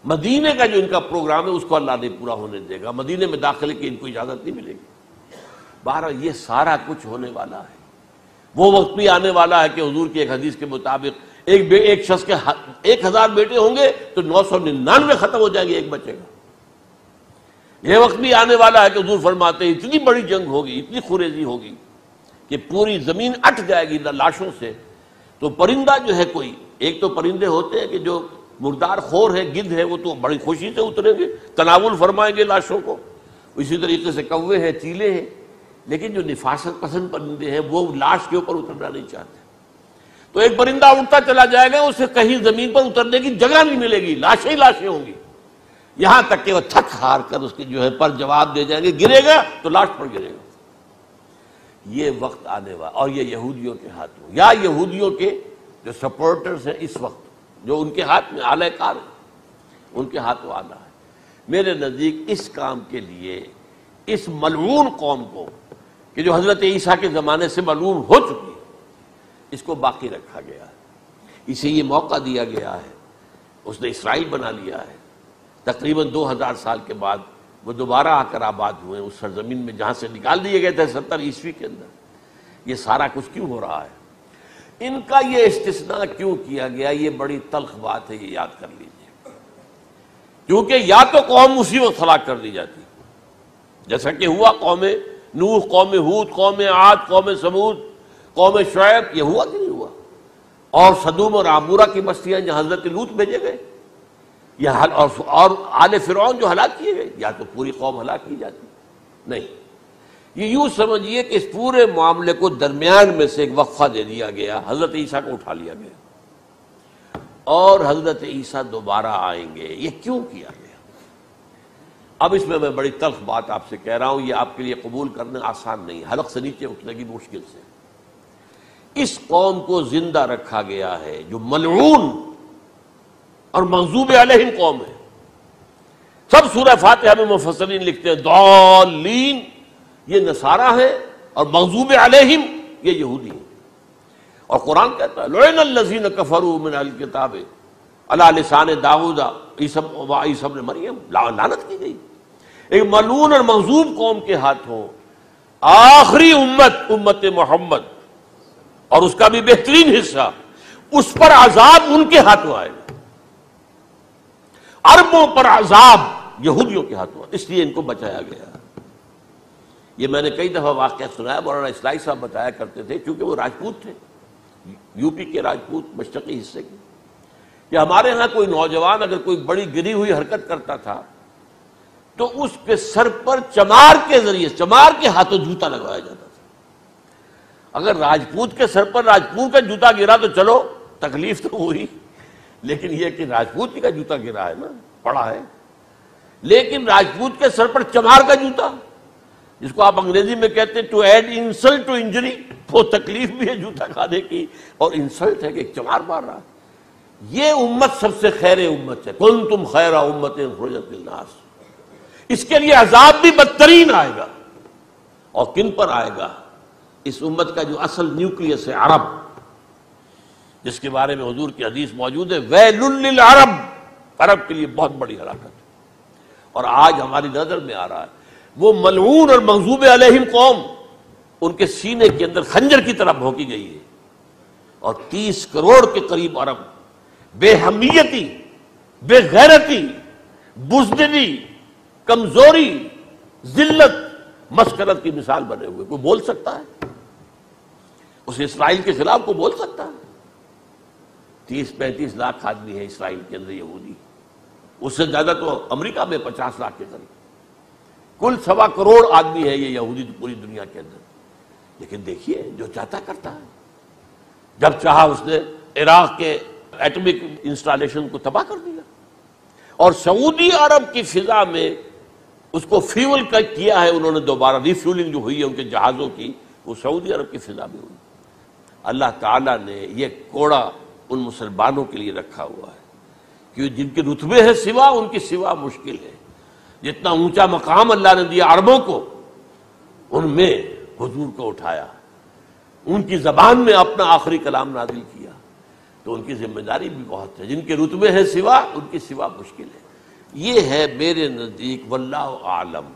مدینے کا جو ان کا پروگرام ہے اس کو اللہ نہیں پورا ہونے دے گا، مدینے میں داخلے کی ان کو اجازت نہیں ملے گی۔ بہرحال یہ سارا کچھ ہونے والا ہے۔ وہ وقت بھی آنے والا ہے کہ حضور کی ایک حدیث کے مطابق ایک شخص کے 1000 بیٹے ہوں گے تو 999 ختم ہو جائیں گے، ایک بچے گا۔ یہ وقت بھی آنے والا ہے کہ حضور فرماتے ہیں اتنی بڑی جنگ ہوگی، اتنی خوریزی ہوگی کہ پوری زمین اٹ جائے گی لاشوں سے۔ تو پرندہ جو ہے کوئی، ایک تو پرندے ہوتے ہیں کہ جو مردار خور ہے، گدھ ہے، وہ تو بڑی خوشی سے اتریں گے، تناول فرمائیں گے لاشوں کو۔ اسی طریقے سے کوے ہیں، چیلے ہیں، لیکن جو نفاست پسند پرندے ہیں وہ لاش کے اوپر اترنا نہیں چاہتے۔ تو ایک پرندہ اڑتا چلا جائے گا، اسے کہیں زمین پر اترنے کی جگہ نہیں ملے گی، لاشیں ہی لاشیں ہوں گی، یہاں تک کہ وہ تھک ہار کر اس کے جو ہے پر جواب دے جائیں گے، گرے گا تو لاش پر گرے گا۔ یہ وقت آنے والا، اور یہ یہودیوں کے ہاتھوں، یا یہودیوں کے جو سپورٹرز ہیں اس وقت، جو ان کے ہاتھ میں آلہ کار ہیں، ان کے ہاتھوں آلہ ہے۔ میرے نزدیک اس کام کے لیے اس ملعون قوم کو، کہ جو حضرت عیسیٰ کے زمانے سے ملعون ہو چکی ہے، اس کو باقی رکھا گیا ہے، اسے یہ موقع دیا گیا ہے۔ اس نے اسرائیل بنا لیا ہے، تقریباً 2000 سال کے بعد وہ دوبارہ آ کر آباد ہوئے اس سرزمین میں جہاں سے نکال دیے گئے تھے 70 عیسوی کے اندر۔ یہ سارا کچھ کیوں ہو رہا ہے؟ ان کا یہ استثناء کیوں کیا گیا؟ یہ بڑی تلخ بات ہے، یہ یاد کر لیجیے، کیونکہ یا تو قوم اسی وقت ہلاک کر دی جاتی، جیسا کہ ہوا قوم نوح، قوم ہود، قوم عاد، قوم ثمود، قوم شعیب، یہ ہوا کہ نہیں ہوا؟ اور سدوم اور عمورہ کی بستیاں جہاں حضرت لوط بھیجے گئے، اور آل فرعون جو ہلاک کیے گئے، یا تو پوری قوم ہلاک کی جاتی؟ نہیں، یہ یوں سمجھیے کہ اس پورے معاملے کو درمیان میں سے ایک وقفہ دے دیا گیا، حضرت عیسیٰ کو اٹھا لیا گیا، اور حضرت عیسیٰ دوبارہ آئیں گے۔ یہ کیوں کیا گیا؟ اب اس میں بڑی تلخ بات آپ سے کہہ رہا ہوں، یہ آپ کے لیے قبول کرنا آسان نہیں، حلق سے نیچے اٹھنے کی مشکل سے۔ اس قوم کو زندہ رکھا گیا ہے جو ملعون اور مغضوب علیہم قوم ہے۔ سب سورہ فاتحہ میں مفسرین لکھتے ہیں ضالین، یہ نصارہ ہیں، اور مغضوب علیہم یہ یہودی ہیں۔ اور قرآن کہتا ہے لعن الذین کفروا من اہل الکتاب علی لسان داؤد وعیسی ابن مریم، لعنت کی گئی ایک ملعون اور مغضوب قوم کے ہاتھوں آخری امت محمد، اور اس کا بھی بہترین حصہ، اس پر عذاب ان کے ہاتھوں آئے گا۔ عربوں پر عذاب یہودیوں کے ہاتھوں، اس لیے ان کو بچایا گیا۔ یہ میں نے کئی دفعہ واقعہ سنایا، مولانا اصلاحی صاحب بتایا کرتے تھے، کیونکہ وہ راجپوت تھے، یو پی کے راجپوت، مشرقی حصے کے، کہ ہمارے ہاں کوئی نوجوان اگر کوئی بڑی گری ہوئی حرکت کرتا تھا تو اس کے سر پر چمار کے ذریعے، چمار کے ہاتھوں جوتا لگوایا جاتا تھا۔ اگر راجپوت کے سر پر راجپوت کا جوتا گرا تو چلو تکلیف تو ہوئی، لیکن یہ کہ راجپوت کا جوتا گرا ہے نا، پڑا ہے، لیکن راجپوت کے سر پر چمار کا جوتا، جس کو آپ انگریزی میں کہتے ہیں to add insult to injury, وہ تکلیف بھی ہے جوتا کھانے کی، اور انسلٹ ہے کہ ایک چمار مار رہا۔ یہ امت سب سے خیر امت ہے، کنتم خیر امت اخرجت للناس۔ اس کے لیے عذاب بھی بدترین آئے گا، اور کن پر آئے گا؟ اس امت کا جو اصل نیوکلیس ہے عرب، جس کے بارے میں حضور کی حدیث موجود ہے ویل للعرب، عرب کے لیے بہت بڑی ہلاکت ہے۔ اور آج ہماری نظر میں آ رہا ہے وہ ملعون اور مغضوب علیہم قوم، ان کے سینے کے اندر خنجر کی طرح بھونکی گئی ہے، اور 30 کروڑ کے قریب عرب بے حمیتی، بے غیرتی، بزدلی، کمزوری، ذلت، مسکرت کی مثال بنے ہوئے۔ کوئی بول سکتا ہے اس اسرائیل کے خلاف؟ کوئی بول سکتا ہے؟ 30-35 لاکھ آدمی ہے اسرائیل کے اندر یہودی، اس سے زیادہ تو امریکہ میں 50 لاکھ کے قریب، کل 1.25 کروڑ آدمی ہے یہ یہودی پوری دنیا کے اندر۔ لیکن دیکھیے جو چاہتا کرتا ہے، جب چاہا اس نے عراق کے ایٹمک انسٹالیشن کو تباہ کر دیا، اور سعودی عرب کی فضا میں اس کو فیول کیا ہے انہوں نے، دوبارہ ری فیولنگ جو ہوئی ہے ان کے جہازوں کی، وہ سعودی عرب کی فضا میں ہوئی۔ اللہ تعالیٰ نے یہ کوڑا ان مسلمانوں کے لیے رکھا ہوا ہے کہ جن کے رتبے ہیں سوا، ان کی سوا مشکل ہے۔ جتنا اونچا مقام اللہ نے دیا عربوں کو، ان میں حضور کو اٹھایا، ان کی زبان میں اپنا آخری کلام نازل کیا، تو ان کی ذمہ داری بھی بہت ہے۔ جن کے رتبے ہیں سوا، ان کی سوا مشکل ہے۔ یہ ہے میرے نزدیک واللہ عالم